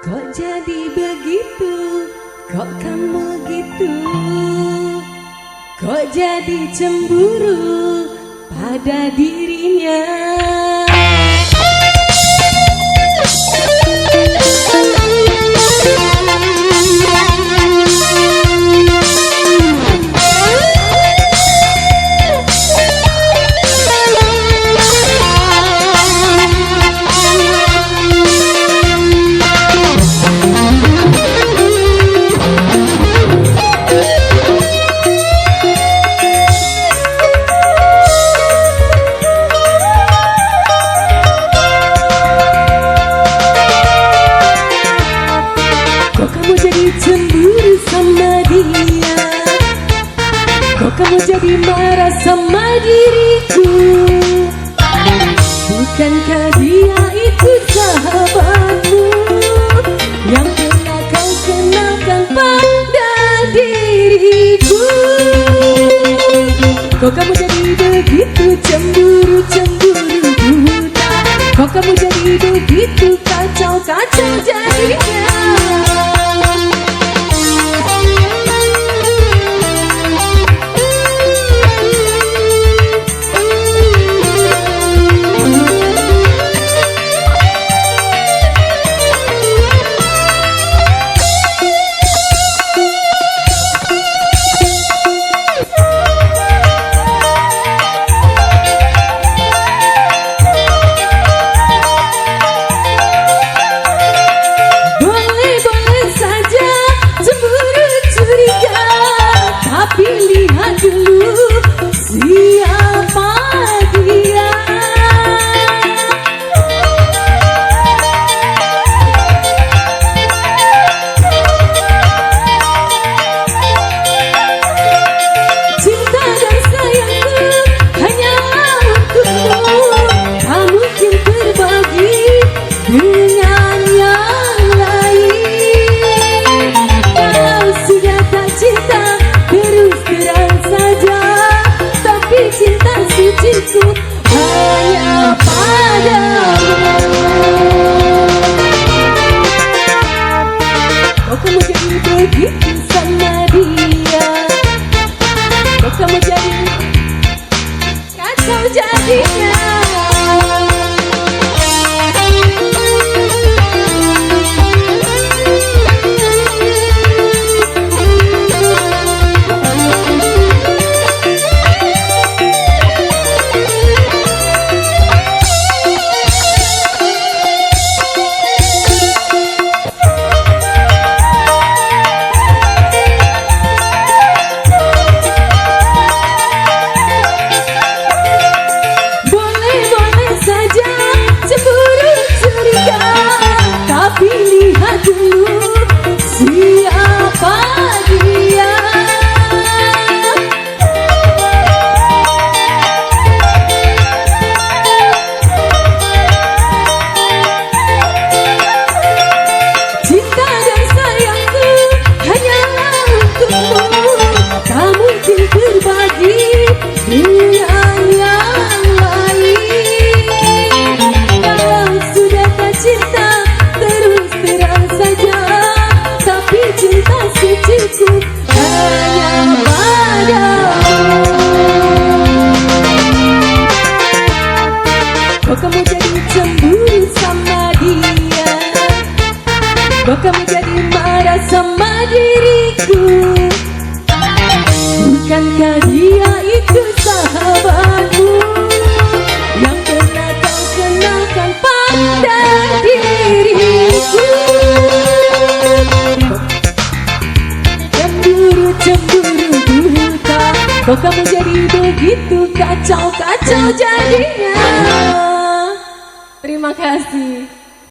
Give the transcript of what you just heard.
Kok jadi begitu, kok kamu gitu, kok jadi cemburu pada dirinya. Cemburu sama dia, kok kamu jadi marah sama diriku? Bukankah dia itu sahabatmu yang pernah kau kenalkan pada diriku? Kok kamu jadi begitu cemburu buta? Kok kamu jadi begitu kacau jadinya? Hanya padamu. Kok kamu jadi begitu sama dia? Kok kamu jadi kacau jadinya? Siapa dia? Cinta dan sayangku hanyalah untukmu, tak mungkin berbagi dengan yang lain. Kalau sudah tak cinta, terus terang saja. Cinta secukup hanya padamu. Kok kamu jadi cemburu sama dia? Kok kamu jadi marah sama diriku? Bukankah dia itu sahabatmu yang pernah kau kenalkan pada diriku? Cemburu buta, kok kamu jadi begitu kacau jadinya? Terima kasih.